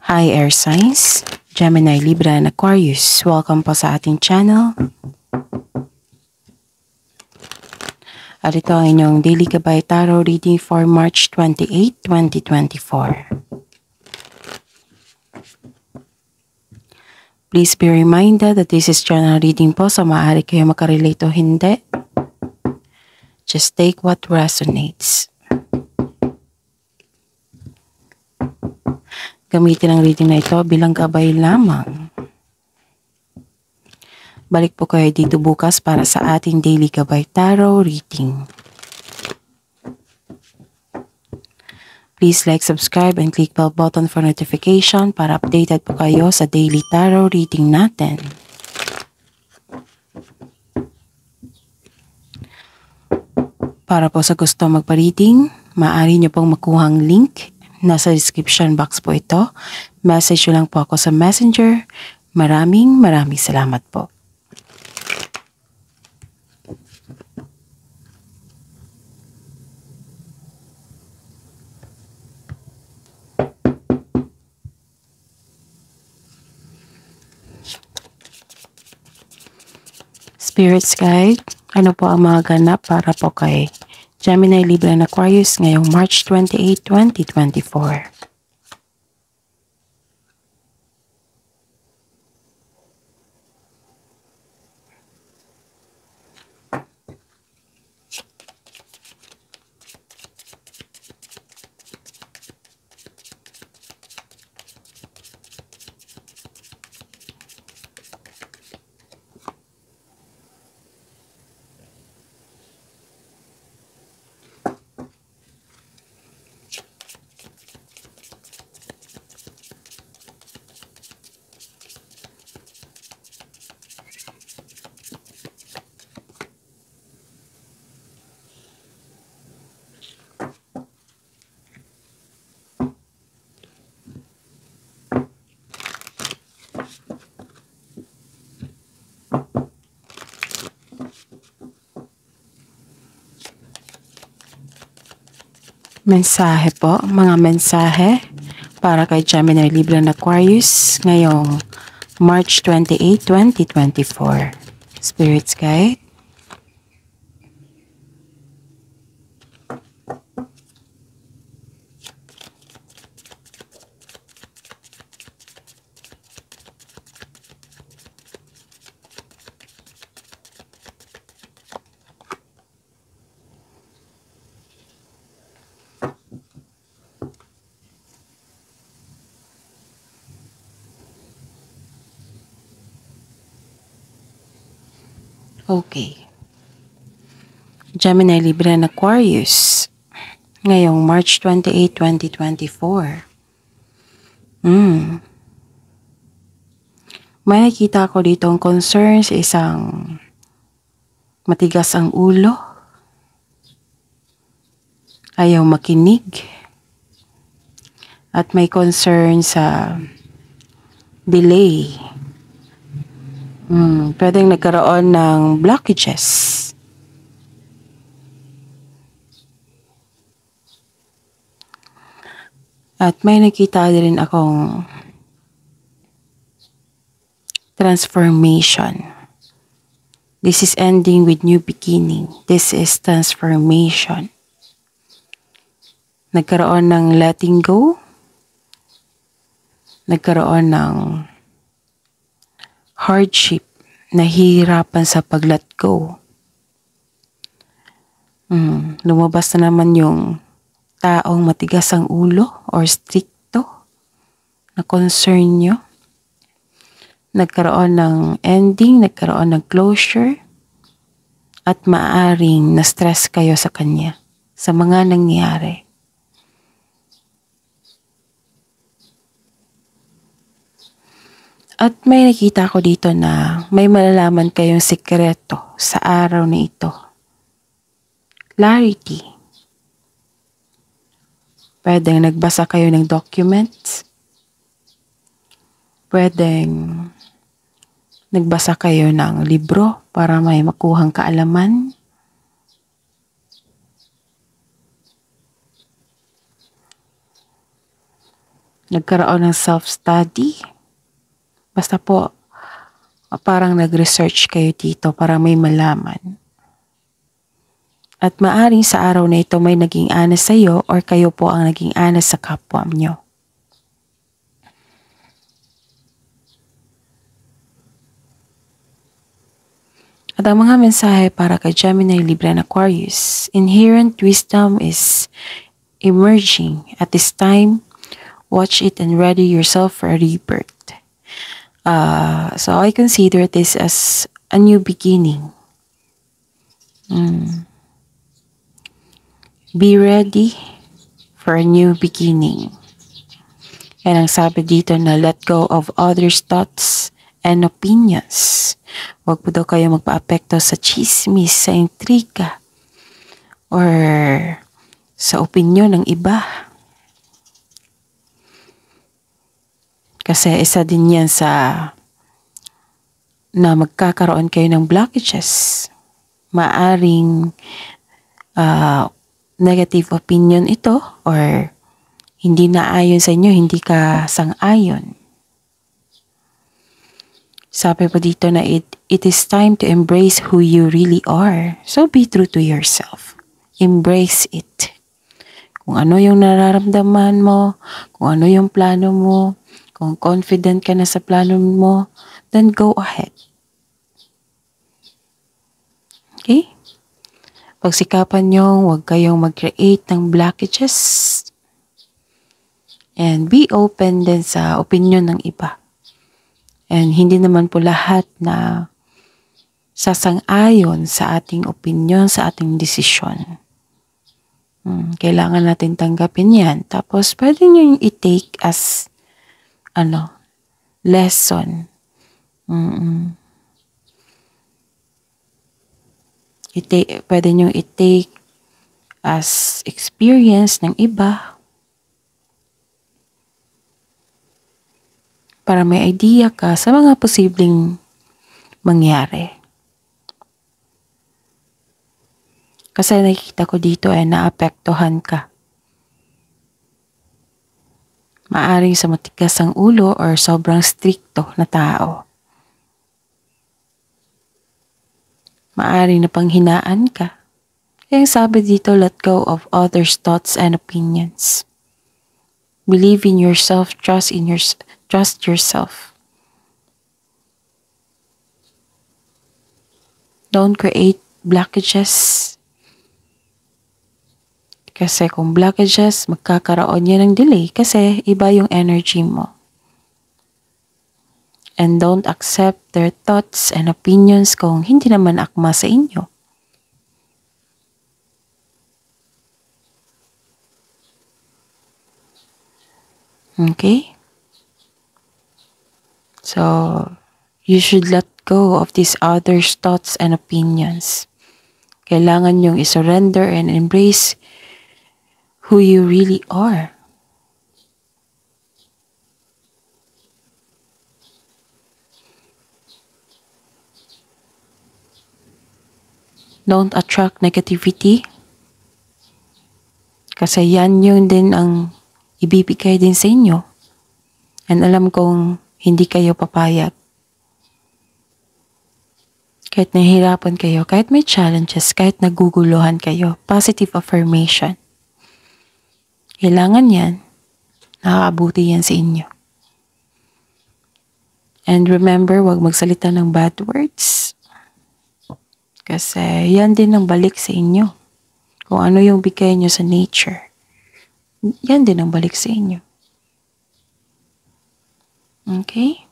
Hi Air Signs, Gemini, Libra, and Aquarius. Welcome po sa ating channel. At ito ang inyong Daily Gabay Tarot reading for March 28, 2024. Please be reminded that this is general reading po, so maaari kayo makarelate o hindi. Just take what resonates. Gamitin ang reading na ito bilang gabay lamang. Balik po kayo dito bukas para sa ating Daily Gabay Tarot reading. Please like, subscribe, and click bell button for notification para updated po kayo sa Daily Tarot reading natin. Para po sa gusto magpa-reading, maaari nyo pong makuha ang link. Nasa description box po ito. Message nyo lang po ako sa Messenger. Maraming salamat po. Spirits Guide, ano po ang mga ganap para po kay Gemini, Libra, and Aquarius ngayong March 28, 2024. Mensahe po, mga mensahe para kay Gemini, Libra, and Aquarius ngayong March 28, 2024. Spirits Guide. Okay. Gemini, Libra, and Aquarius ngayong March 28, 2024. May nakita ko ditong concerns, isang matigas ang ulo, ayaw makinig, at may concern sa delay. Pwedeng nagkaroon ng blockages. At may nakita din akong transformation. This is ending with new beginning. This is transformation. Nagkaroon ng letting go. Nagkaroon ng hardship, nahihirapan sa pag-let go. Lumabas na naman yung taong matigas ang ulo or stricto na concern nyo. Nagkaroon ng ending, nagkaroon ng closure, at maaring na-stress kayo sa kanya, sa mga nangyari. At may nakita ko dito na may malalaman kayong sikreto sa araw na ito. Clarity. Pwedeng nagbasa kayo ng documents. Pwedeng nagbasa kayo ng libro para may makuhang kaalaman. nagkaroon ng self-study. Basta po, parang nag-research kayo dito para may malaman. At maaring sa araw na ito may naging honest sa iyo or kayo po ang naging honest sa kapwa nyo. At ang mga mensahe para kay Gemini, Libra, and Aquarius, inherent wisdom is emerging. At this time, watch it and ready yourself for a rebirth. So I consider this as a new beginning. Be ready for a new beginning. And ang sabi dito na let go of others' thoughts and opinions. Huwag po daw kayo magpa-apekto sa chismis, sa intriga, or sa opinyon ng iba. Kasi isa din yan sa na magkakaroon kayo ng blockages. Maaring negative opinion ito or hindi naayon sa inyo, hindi ka sang-ayon. Sabi po dito na it is time to embrace who you really are. So be true to yourself. Embrace it. Kung ano yung nararamdaman mo, kung ano yung plano mo, kung confident ka na sa plano mo, then go ahead. Okay? Pagsikapan nyo, huwag kayong mag-create ng blockages. And be open din sa opinion ng iba. And hindi naman po lahat na sasang-ayon sa ating opinion, sa ating desisyon. Kailangan natin tanggapin yan. Tapos, pwede nyo i-take as, lesson. Pwede nyo i-take as experience ng iba. Para may idea ka sa mga posibleng mangyari. Kasi nakikita ko dito ay naapektuhan ka. Maaring sa matigas ang ulo or sobrang stricto na tao. Maaring napanghinaan ka. Kaya sabi dito, let go of others' thoughts and opinions. Believe in yourself, trust yourself. Don't create blockages. Kasi kung blockages, magkakaroon yan ng delay kasi iba yung energy mo. And don't accept their thoughts and opinions kung hindi naman akma sa inyo. Okay? So, you should let go of these others' thoughts and opinions. Kailangan yung isurrender and embrace who you really are. Don't attract negativity. Kasi yan yun din ang ibibigay din sa inyo. And alam kong hindi kayo papayag. Kahit nahihirapan kayo, kahit may challenges, kahit naguguluhan kayo, positive affirmation. Kailangan yan. Nakakabuti yan sa inyo. And remember, huwag magsalita ng bad words. Kasi yan din ang balik sa inyo. Kung ano yung bigay nyo sa nature, yan din ang balik sa inyo. Okay?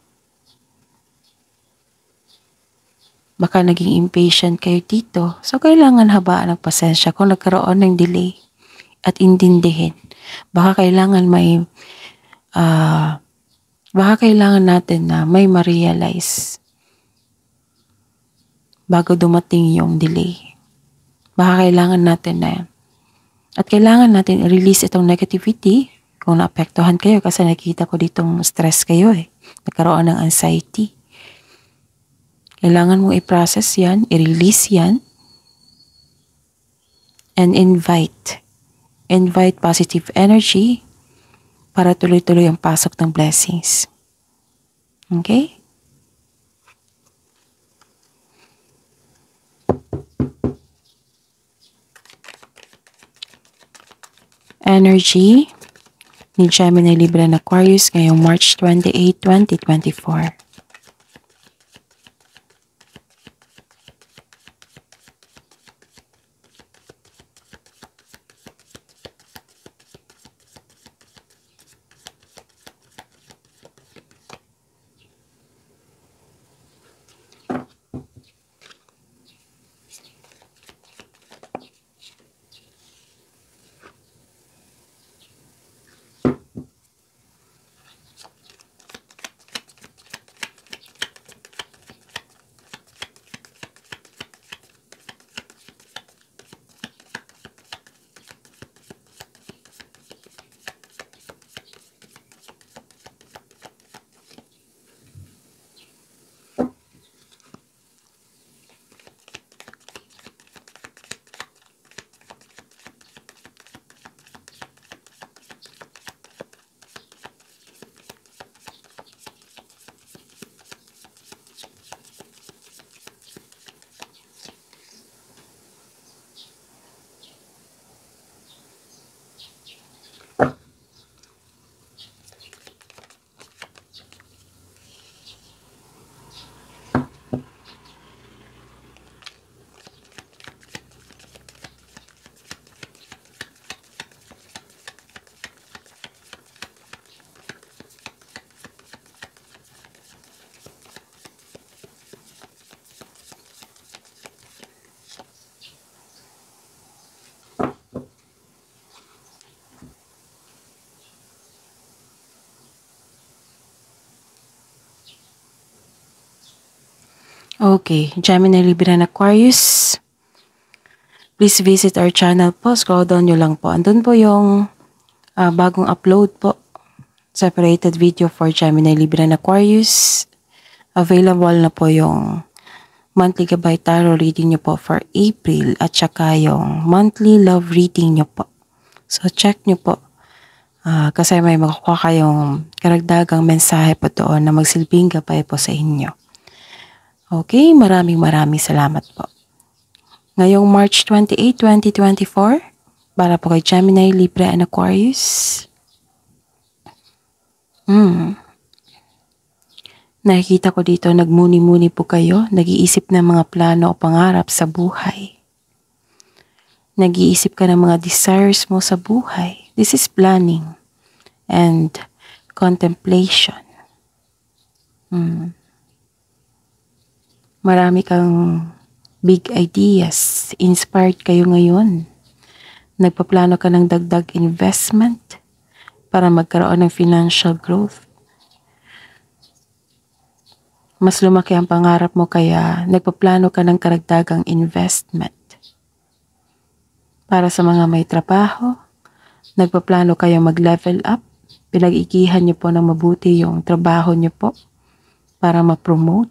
Baka naging impatient kayo dito. So, kailangan habaan ng pasensya kung nagkaroon ng delay at intindihin. Baka kailangan natin na may ma-realize bago dumating yung delay. Baka kailangan natin i-release itong negativity kung naapektuhan kayo kasi nakita ko ditong stress kayo nagkaroon ng anxiety. Kailangan mong i-process yan, i-release yan, and invite positive energy para tuloy-tuloy ang pasok ng blessings. Okay? Energy ni Gemini, Libra, and Aquarius ngayong March 28, 2024. Okay, Gemini, Libra, and Aquarius. Please visit our channel po. Scroll down nyo lang po. Andun po yung bagong upload po. Separated video for Gemini, Libra, and Aquarius. Available na po yung monthly gabay tarot reading nyo po for April at saka yung monthly love reading nyo po. So check nyo po. Kasi may makukuha kayong karagdagang mensahe po doon na magsilbing gabay po sa inyo. Okay, maraming salamat po. Ngayong March 28, 2024, para po kay Gemini, Libra, and Aquarius. Nakikita ko dito, nagmuni-muni po kayo, nag-iisip ng mga plano o pangarap sa buhay. Nag-iisip ka ng mga desires mo sa buhay. This is planning and contemplation. Marami kang big ideas. Inspired kayo ngayon. Nagpaplano ka ng dagdag investment para magkaroon ng financial growth. Mas lumaki ang pangarap mo kaya nagpaplano ka ng karagdagang investment. Para sa mga may trabaho, nagpaplano kayo mag-level up. Pinag-igihan niyo po ng mabuti yung trabaho niyo po para ma-promote.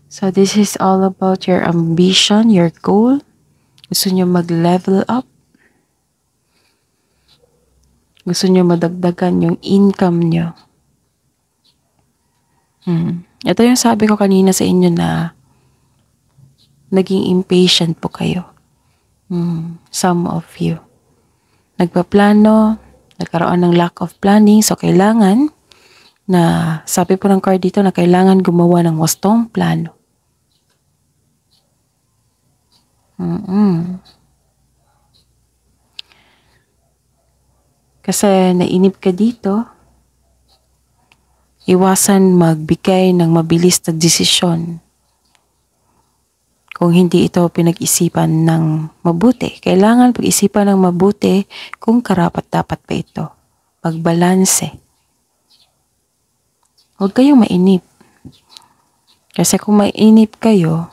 So this is all about your ambition, your goal. Gusto niyo mag-level up. Gusto niyo madagdagan yung income niyo. Ito yung sabi ko kanina sa inyo na naging impatient po kayo. Some of you. Nagpaplano, nagkaroon ng lack of planning, so kailangan na sabi po ng card dito na kailangan gumawa ng wastong plano. Kasi nainip ka dito, iwasan magbigay ng mabilis na desisyon. Kung hindi ito pinag-isipan ng mabuti, kailangan pag-isipan ng mabuti kung karapat-dapat pa ito. Pagbalanse. Huwag kayong mainip. Kasi kung mainip kayo,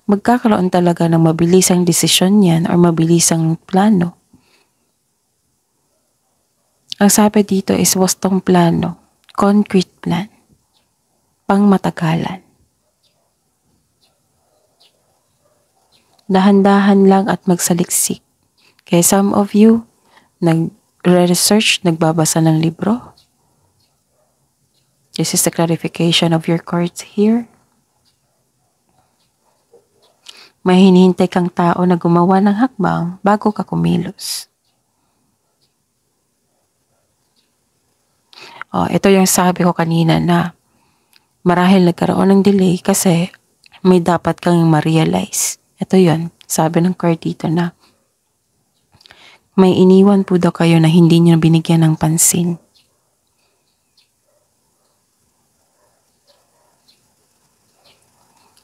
magkakaroon talaga ng mabilisang desisyon yan or mabilisang plano. Ang sabi dito is wastong plano, concrete plan, pangmatagalan. Dahan-dahan lang at magsaliksik. Kaya some of you, nag-research, nagbabasa ng libro. This is the clarification of your cards here. May hinihintay kang tao na gumawa ng hakbang bago ka kumilos. Ito yung sabi ko kanina na marahil nagkaroon ng delay kasi may dapat kang ma-realize. Ito yun, sabi ng card dito na may iniwan po daw kayo na hindi niyo binigyan ng pansin.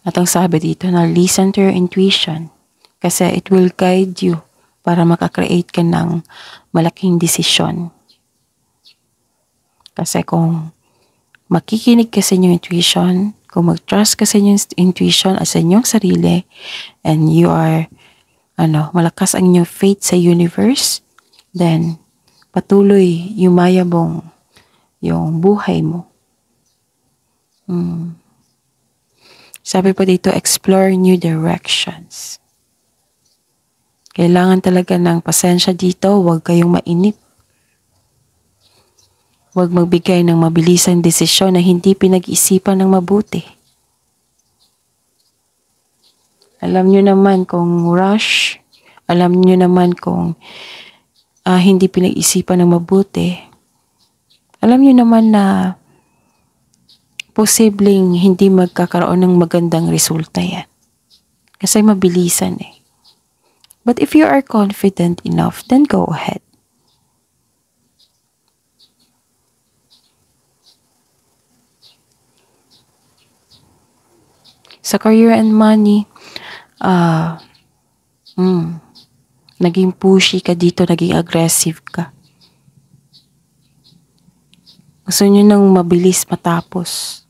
At ang sabi dito na listen to your intuition kasi it will guide you para makakreate ka ng malaking desisyon. Kasi kung makikinig ka sa inyong intuition, kung mag-trust ka sa inyong intuition at sa inyong sarili, and you are, malakas ang inyong faith sa universe, then patuloy yumayabong yung buhay mo. Sabi po dito, explore new directions. Kailangan talaga ng pasensya dito, huwag kayong mainip. Huwag magbigay ng mabilisang desisyon na hindi pinag-isipan ng mabuti. Alam nyo naman kung rush, alam nyo naman kung hindi pinag-isipan ng mabuti. Alam nyo naman na posibleng hindi magkakaroon ng magandang resulta yan. Kasi mabilisan eh. But if you are confident enough, then go ahead. Sa career and money, naging pushy ka dito, naging aggressive ka. Gusto nyo nang mabilis matapos.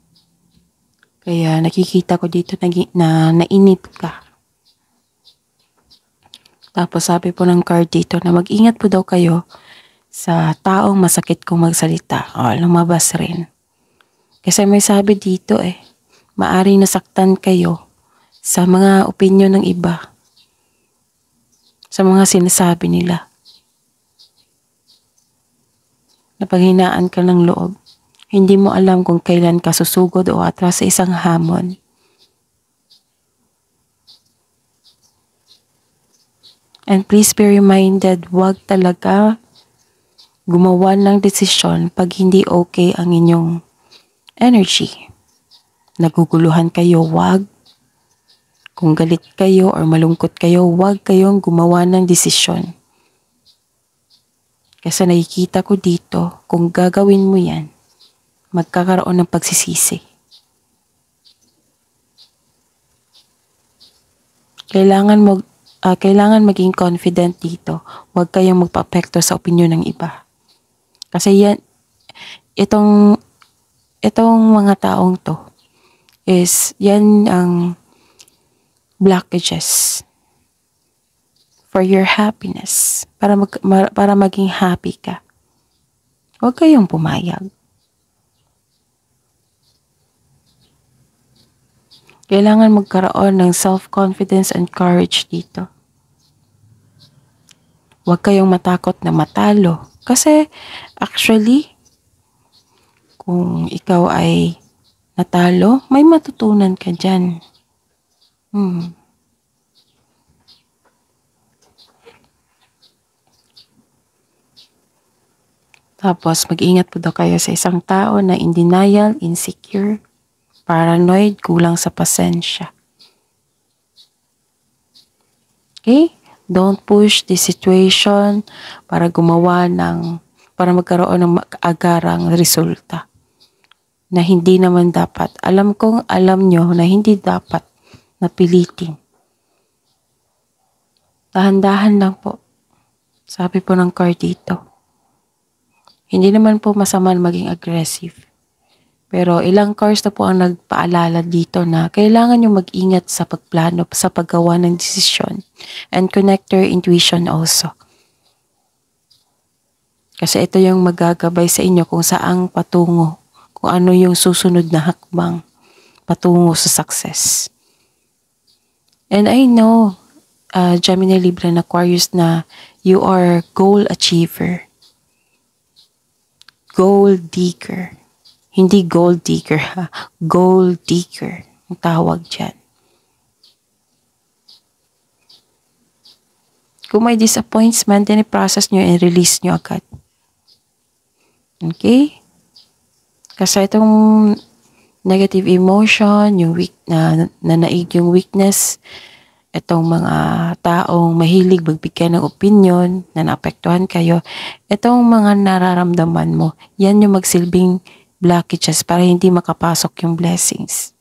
Kaya nakikita ko dito na nainip ka. Tapos sabi po ng card dito na mag-ingat po daw kayo sa taong masakit kung magsalita. Lumabas rin. Kasi may sabi dito maaring nasaktan kayo sa mga opinyon ng iba. Sa mga sinasabi nila. Napaghinaan ka ng loob. Hindi mo alam kung kailan ka susugod o atras sa isang hamon. And please be reminded, huwag talaga gumawa ng desisyon pag hindi okay ang inyong energy. Naguguluhan kayo, huwag. Kung galit kayo or malungkot kayo, huwag kayong gumawa ng desisyon. Kasi nakikita ko dito, kung gagawin mo yan, magkakaroon ng pagsisisi. Kailangan maging confident dito. Huwag kayong magpa-apekto sa opinyon ng iba. Kasi yan, itong mga taong to is yan ang blockages for your happiness. Para maging happy ka. Huwag kayong pumayag. Kailangan magkaroon ng self-confidence and courage dito. Huwag kayong matakot na matalo. Kasi actually, kung ikaw ay natalo, may matutunan ka dyan. Tapos, mag-ingat po daw kayo sa isang tao na in denial, insecure, paranoid, kulang sa pasensya. Okay? Don't push the situation para magkaroon ng agarang resulta na hindi naman dapat. Alam nyo na hindi dapat napilitin. Dahan-dahan lang po. Sabi po ng card dito. Hindi naman po masama maging aggressive. Pero ilang cards na po ang nagpaalala dito na kailangan nyo mag-ingat sa pagplano, sa paggawa ng desisyon, and connect your intuition also. Kasi ito yung magagabay sa inyo kung saang patungo, kung ano yung susunod na hakbang patungo sa success. And I know, Gemini, Libra, and Aquarius, na You are goal achiever. Goal digger. Hindi gold digger ha. Goal digger. Ang tawag dyan. Kung may disappointments man, then i-process nyo and release nyo agad. Okay? Kasi itong negative emotion, yung naig yung weakness, itong mga taong mahilig magbigay ng opinion na naapektuhan kayo, itong mga nararamdaman mo, yan yung magsilbing blockages para hindi makapasok yung blessings.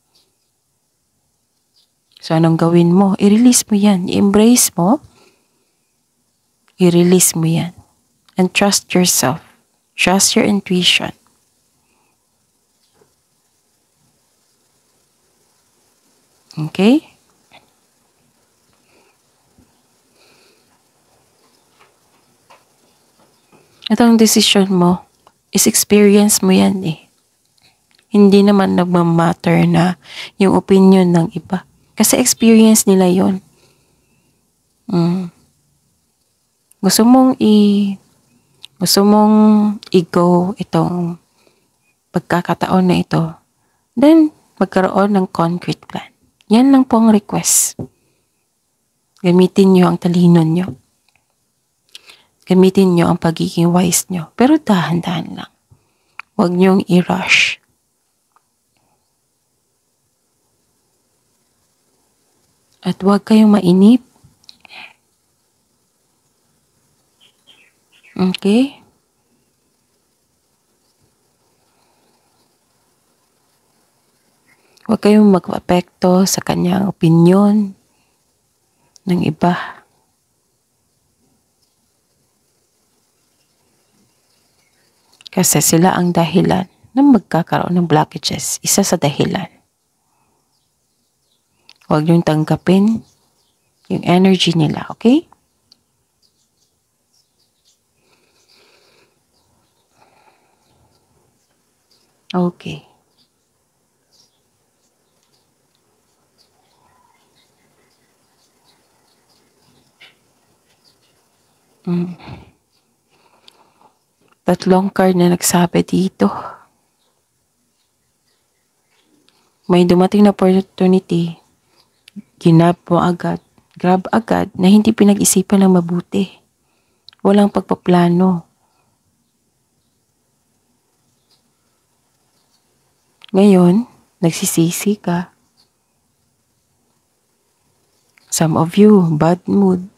So, anong gawin mo? I-release mo yan. I-embrace mo. I-release mo yan. And trust yourself. Trust your intuition. Okay? Itong decision mo is experience mo yan eh. Hindi naman nagmamatter na yung opinion ng iba. Kasi experience nila yon. Gusto mong i-go itong pagkakataon na ito, then magkaroon ng concrete plan. Yan lang po ang request. Gamitin nyo ang talino nyo. Gamitin nyo ang pagiging wise nyo. Pero dahan-dahan lang. Huwag nyong i-rush. At huwag kayong mainip. Okay? Huwag kayong mag-apekto sa kanyang opinyon ng iba. Kasi sila ang dahilan na magkakaroon ng blockages. Isa sa dahilan. Huwag niyong tanggapin yung energy nila, okay? Okay. Tatlong card na nagsabi dito. May dumating na opportunity. Grab agad na hindi pinag-isipan ng mabuti. Walang pagpaplano. Ngayon, nagsisisi ka. Some of you, bad mood.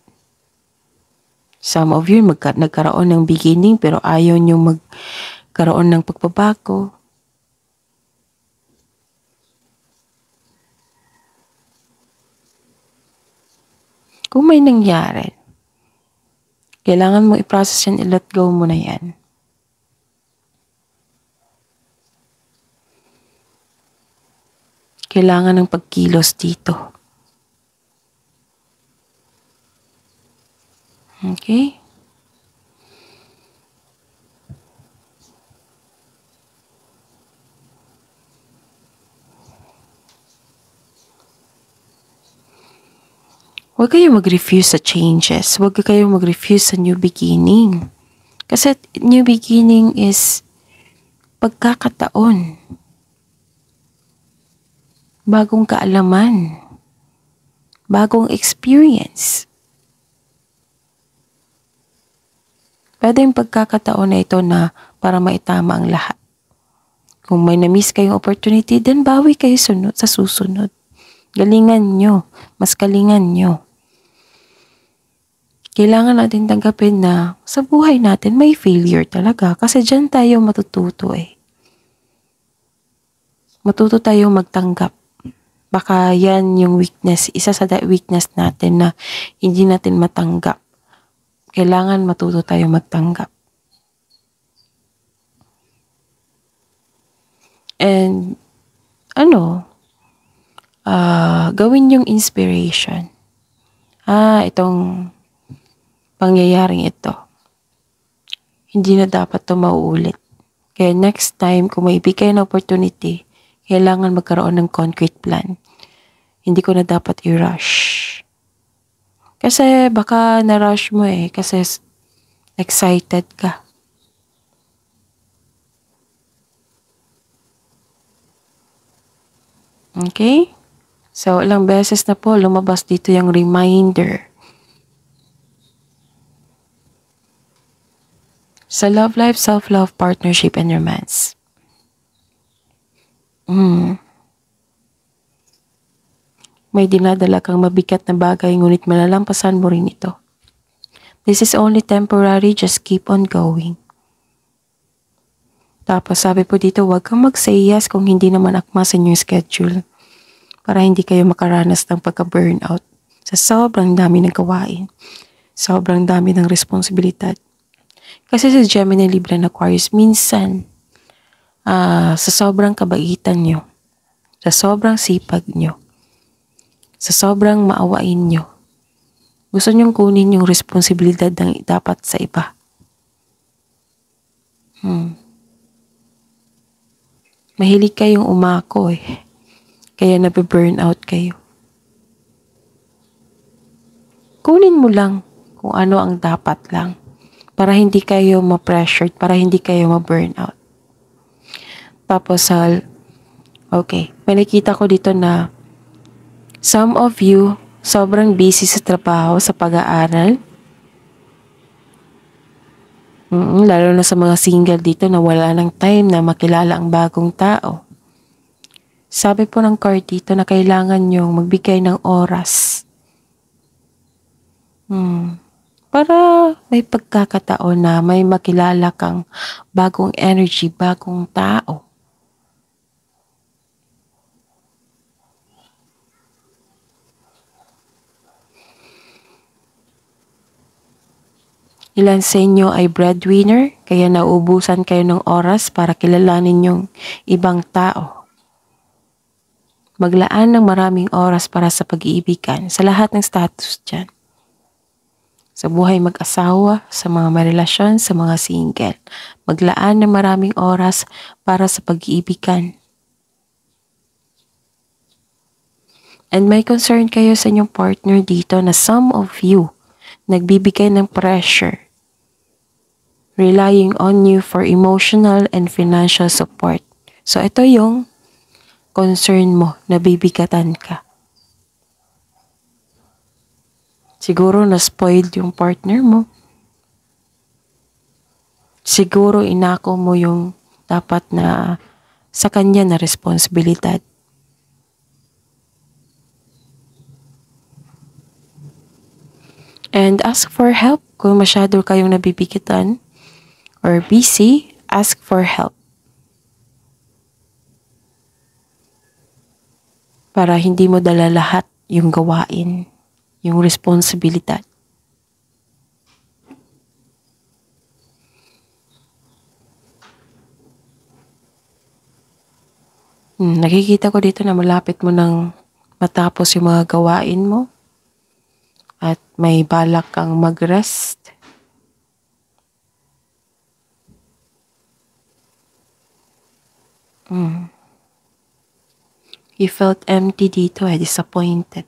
Some of you, nagkaroon ng beginning pero ayaw nyo magkaroon ng pagbabago. Kung may nangyari, kailangan mo i-process yan, i-let go mo na yan. Kailangan ng pagkilos dito. Okay? Huwag kayong mag-refuse sa changes. Huwag kayong mag-refuse sa new beginning. Kasi new beginning is pagkakataon. Bagong kaalaman. Bagong experience. Pwede yung pagkakataon na ito na para maitama ang lahat. Kung may na-miss kayong opportunity, then bawi kayo sa susunod. Galingan nyo. Mas galingan nyo. Kailangan natin tanggapin na sa buhay natin may failure talaga. Kasi dyan tayo matututo eh. Matuto tayong magtanggap. Baka yan yung weakness. Isa sa weakness natin na hindi natin matanggap. Kailangan matuto tayong magtanggap. And, gawin yung inspiration. Itong pangyayaring ito. Hindi na dapat ito mauulit. Kaya next time, kung may ibigay na opportunity, kailangan magkaroon ng concrete plan. Hindi ko na dapat i-rush. Kasi baka na-rush mo kasi excited ka. Okay? So, ilang beses na po lumabas dito yung reminder. Sa love life, self-love, partnership, and romance. May dinadala kang mabigat na bagay ngunit malalampasan mo rin ito. This is only temporary, just keep on going. Tapos sabi po dito, huwag kang mag-say yes kung hindi naman akma sa inyong schedule para hindi kayo makaranas ng pagka-burnout sa sobrang dami ng gawain, sobrang dami ng responsibilidad. Kasi sa Gemini, Libra, and Aquarius, minsan sa sobrang kabaitan nyo, sa sobrang sipag nyo, sa sobrang maawain nyo, gusto nyong kunin yung responsibilidad ng dapat sa iba. Mahilig kayong umako kaya nabe-burnout kayo. Kunin mo lang kung ano ang dapat lang para hindi kayo ma-pressured, para hindi kayo ma-burnout. Tapos, okay, may nakita ko dito na some of you sobrang busy sa trabaho, sa pag-aaral. Lalo na sa mga single dito na wala ng time na makilala ang bagong tao. Sabi po ng card dito na kailangan nyong magbigay ng oras. Para may pagkakataon na may makilala kang bagong energy, bagong tao. Ilan sa inyo ay breadwinner, kaya nauubusan kayo ng oras para kilalanin yung ibang tao. Maglaan ng maraming oras para sa pag-iibigan sa lahat ng status dyan. Sa buhay mag-asawa, sa mga may relasyon, sa mga single. Maglaan ng maraming oras para sa pag-iibigan. And may concern kayo sa inyong partner dito na some of you nagbibigay ng pressure, relying on you for emotional and financial support. So ito yung concern mo, nabibigatan ka. Siguro na-spoiled yung partner mo. Siguro inako mo yung dapat na sa kanya na responsibilidad. And ask for help kung masyado kayong nabibigatan or busy, ask for help. Para hindi mo dala lahat yung gawain, yung responsibilidad. Nakikita ko dito na malapit mo nang matapos yung mga gawain mo at may balak kang mag-rest. You felt empty dito disappointed.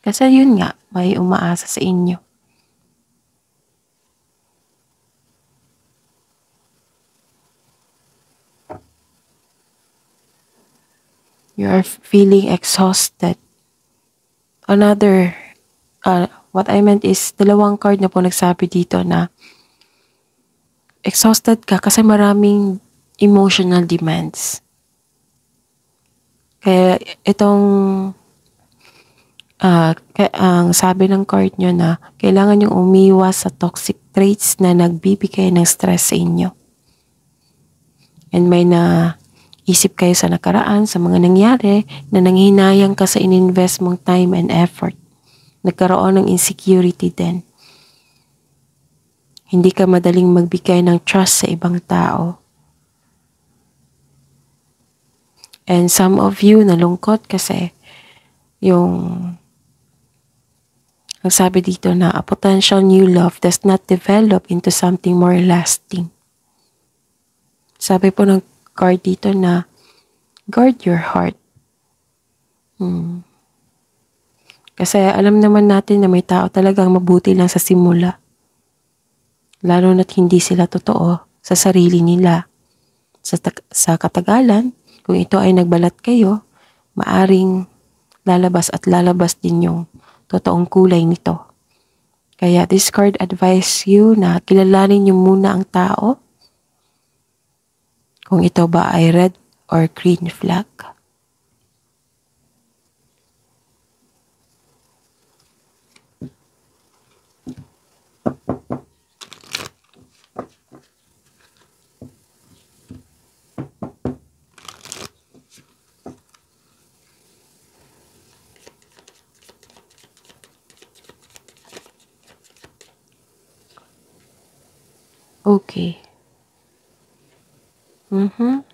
Kasi yun nga, may umaasa sa inyo. You are feeling exhausted. Another, what I meant is, dalawang card na po nagsabi dito na exhausted ka kasi maraming emotional demands. Kaya itong ang sabi ng card nyo na kailangan yung umiwas sa toxic traits na nagbibigay ng stress sa inyo. And may isip kayo sa nakaraan, sa mga nangyari na nanghinayang ka sa ininvest mong time and effort. Nagkaroon ng insecurity din. Hindi ka madaling magbigay ng trust sa ibang tao. And some of you nalungkot kasi ang sabi dito na a potential new love does not develop into something more lasting. Sabi po ng card dito na guard your heart. Kasi alam naman natin na may tao talagang mabuti lang sa simula. Lalo na't hindi sila totoo sa sarili nila. Sa katagalan, kung ito ay nagbalat kayo, maaring lalabas at lalabas din yung totoong kulay nito. Kaya this card advise you na kilalanin niyo muna ang tao. Kung ito ba ay red or green flag. Okay.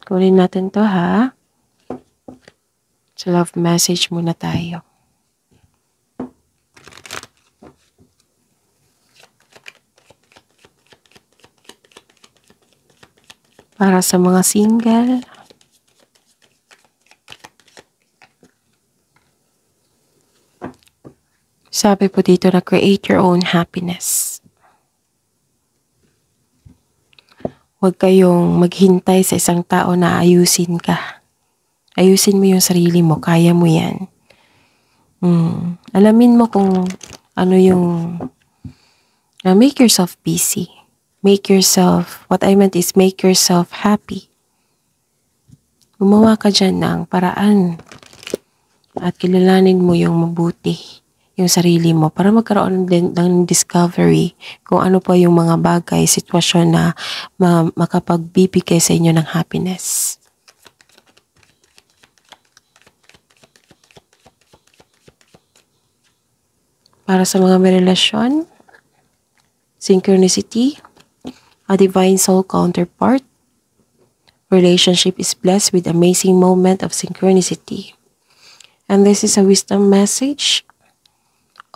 Kunin natin to ha. So love message muna tayo. Para sa mga single. Sabi po dito na create your own happiness. Huwag kayong maghintay sa isang tao na ayusin ka. Ayusin mo yung sarili mo. Kaya mo yan. Alamin mo kung ano yung make yourself busy. What I meant is make yourself happy. Gumawa ka dyan ng paraan at kilalanin mo yung mabuti, yung sarili mo para magkaroon din ng discovery kung ano pa yung mga bagay, sitwasyon na makapagbibigay sa inyo ng happiness. Para sa mga may relasyon, synchronicity, a divine soul counterpart. Relationship is blessed with amazing moment of synchronicity. And this is a wisdom message.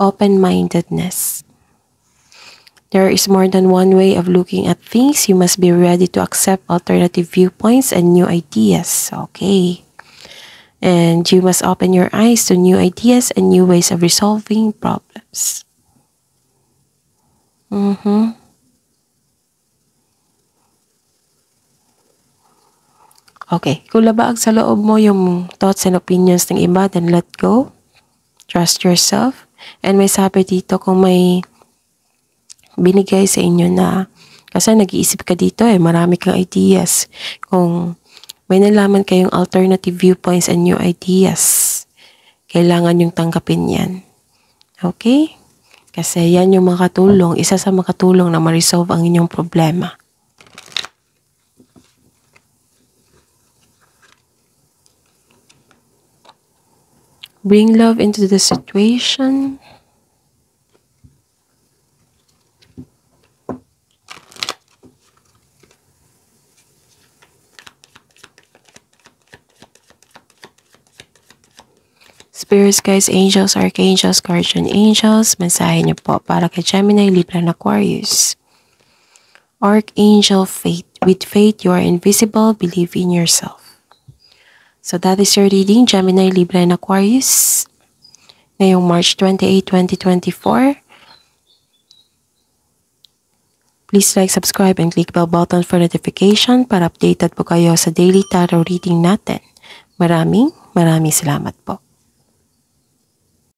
Open-mindedness. There is more than one way of looking at things. You must be ready to accept alternative viewpoints and new ideas. Okay. And you must open your eyes to new ideas and new ways of resolving problems. Okay, kung labaag sa loob mo yung thoughts and opinions ng iba, then let go. Trust yourself. And may sabi dito kung may binigay sa inyo na, kasi nag-iisip ka dito marami kang ideas. Kung may nalaman kayong alternative viewpoints and new ideas, kailangan yung tanggapin yan. Okay? Kasi yan yung makatulong, isa sa makatulong na ma-resolve ang inyong problema. Bring love into the situation. Spirits, guides, angels, archangels, guardian angels, mensahe niyo po para kay Gemini, Libra, and Aquarius. Archangel Faith. With faith, you are invisible. Believe in yourself. So that is your reading, Gemini, Libra, and Aquarius. Ngayong March 28, 2024. Please like, subscribe, and click bell button for notification para updated po kayo sa daily tarot reading natin. Maraming salamat po.